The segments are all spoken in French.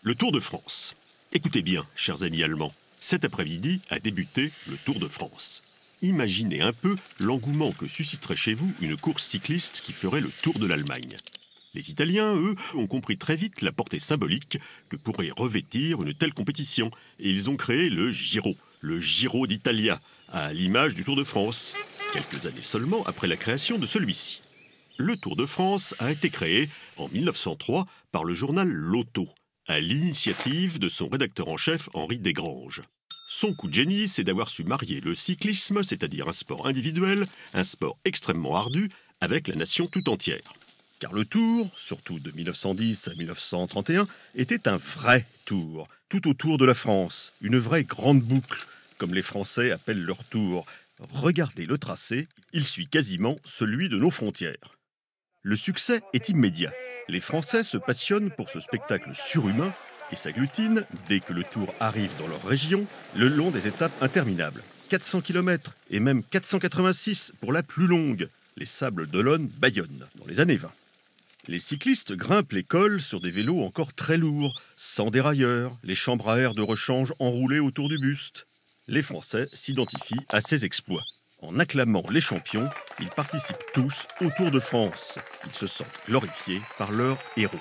Le Tour de France. Écoutez bien, chers amis allemands, cet après-midi a débuté le Tour de France. Imaginez un peu l'engouement que susciterait chez vous une course cycliste qui ferait le tour de l'Allemagne. Les Italiens, eux, ont compris très vite la portée symbolique que pourrait revêtir une telle compétition, et ils ont créé le Giro d'Italia, à l'image du Tour de France, quelques années seulement après la création de celui-ci. Le Tour de France a été créé en 1903 par le journal L'Auto, à l'initiative de son rédacteur en chef Henri Desgranges. Son coup de génie, c'est d'avoir su marier le cyclisme, c'est-à-dire un sport individuel, un sport extrêmement ardu, avec la nation tout entière. Car le Tour, surtout de 1910 à 1931, était un vrai tour, tout autour de la France, une vraie grande boucle, comme les Français appellent leur tour. Regardez le tracé, il suit quasiment celui de nos frontières. Le succès est immédiat. Les Français se passionnent pour ce spectacle surhumain et s'agglutinent, dès que le Tour arrive dans leur région, le long des étapes interminables. 400 km et même 486 pour la plus longue, les Sables d'Olonne-Bayonne, dans les années 20. Les cyclistes grimpent les cols sur des vélos encore très lourds, sans dérailleurs, les chambres à air de rechange enroulées autour du buste. Les Français s'identifient à ces exploits. En acclamant les champions, ils participent tous au Tour de France. Ils se sentent glorifiés par leurs héros.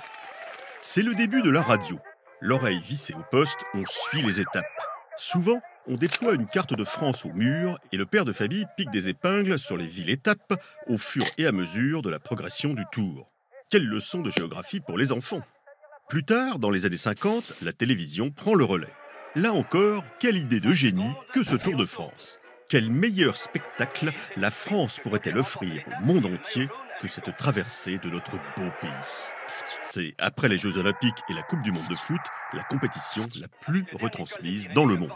C'est le début de la radio. L'oreille vissée au poste, on suit les étapes. Souvent, on déploie une carte de France au mur et le père de famille pique des épingles sur les villes-étapes au fur et à mesure de la progression du Tour. Quelle leçon de géographie pour les enfants! Plus tard, dans les années 50, la télévision prend le relais. Là encore, quelle idée de génie que ce Tour de France! Quel meilleur spectacle la France pourrait-elle offrir au monde entier que cette traversée de notre beau pays? C'est, après les Jeux Olympiques et la Coupe du Monde de foot, la compétition la plus retransmise dans le monde.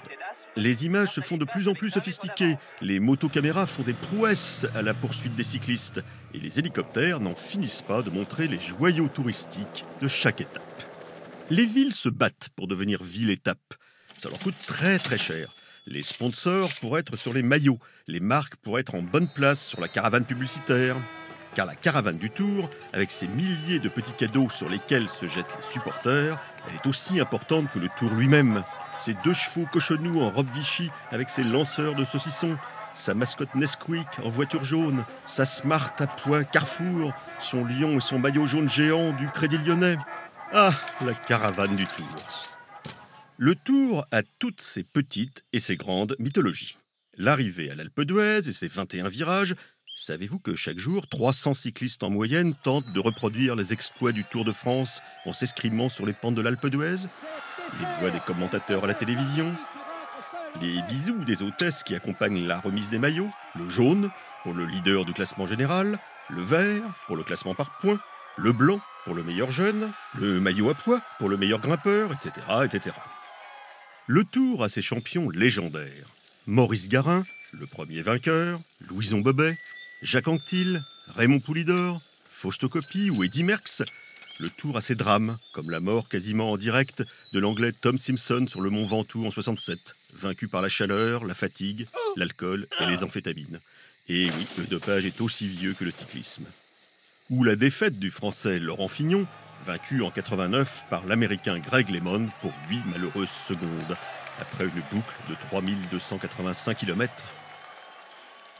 Les images se font de plus en plus sophistiquées, les motocaméras font des prouesses à la poursuite des cyclistes, et les hélicoptères n'en finissent pas de montrer les joyaux touristiques de chaque étape. Les villes se battent pour devenir ville-étape. Ça leur coûte très très cher. Les sponsors pour être sur les maillots, les marques pour être en bonne place sur la caravane publicitaire. Car la caravane du Tour, avec ses milliers de petits cadeaux sur lesquels se jettent les supporters, elle est aussi importante que le Tour lui-même. Ses 2 chevaux cochonous en robe Vichy avec ses lanceurs de saucissons, sa mascotte Nesquik en voiture jaune, sa Smart à pois Carrefour, son lion et son maillot jaune géant du Crédit Lyonnais. Ah, la caravane du Tour! Le Tour a toutes ses petites et ses grandes mythologies. L'arrivée à l'Alpe d'Huez et ses 21 virages. Savez-vous que chaque jour, 300 cyclistes en moyenne tentent de reproduire les exploits du Tour de France en s'escrimant sur les pentes de l'Alpe d'Huez? Les voix des commentateurs à la télévision, les bisous des hôtesses qui accompagnent la remise des maillots, le jaune pour le leader du classement général, le vert pour le classement par points, le blanc pour le meilleur jeune, le maillot à pois pour le meilleur grimpeur, etc., etc. Le Tour a ses champions légendaires. Maurice Garin, le premier vainqueur, Louison Bobet, Jacques Anquetil, Raymond Poulidor, Fausto Coppi ou Eddy Merckx. Le Tour a ses drames, comme la mort quasiment en direct de l'anglais Tom Simpson sur le mont Ventoux en 67, vaincu par la chaleur, la fatigue, l'alcool et les amphétamines. Et oui, le dopage est aussi vieux que le cyclisme. Ou la défaite du français Laurent Fignon, vaincu en 89 par l'américain Greg LeMond pour 8 malheureuses secondes, après une boucle de 3285 km.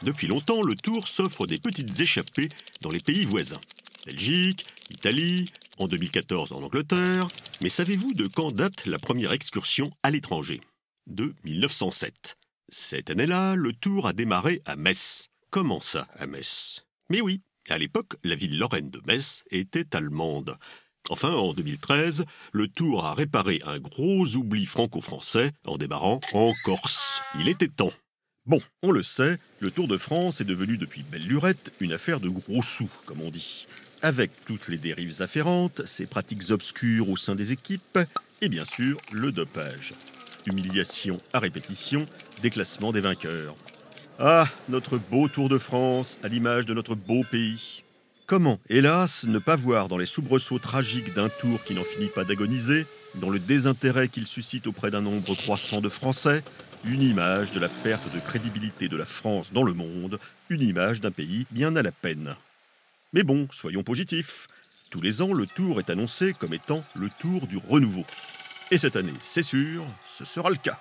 Depuis longtemps, le Tour s'offre des petites échappées dans les pays voisins. Belgique, Italie, en 2014 en Angleterre. Mais savez-vous de quand date la première excursion à l'étranger? De 1907. Cette année-là, le Tour a démarré à Metz. Comment ça, à Metz? Mais oui, à l'époque, la ville lorraine de Metz était allemande. Enfin, en 2013, le Tour a réparé un gros oubli franco-français en démarrant en Corse. Il était temps. Bon, on le sait, le Tour de France est devenu depuis belle lurette une affaire de gros sous, comme on dit. Avec toutes les dérives afférentes, ses pratiques obscures au sein des équipes, et bien sûr, le dopage. Humiliation à répétition, déclassement des vainqueurs. Ah, notre beau Tour de France, à l'image de notre beau pays. Comment, hélas, ne pas voir dans les soubresauts tragiques d'un Tour qui n'en finit pas d'agoniser, dans le désintérêt qu'il suscite auprès d'un nombre croissant de Français, une image de la perte de crédibilité de la France dans le monde, une image d'un pays bien à la peine. Mais bon, soyons positifs. Tous les ans, le Tour est annoncé comme étant le Tour du renouveau. Et cette année, c'est sûr, ce sera le cas.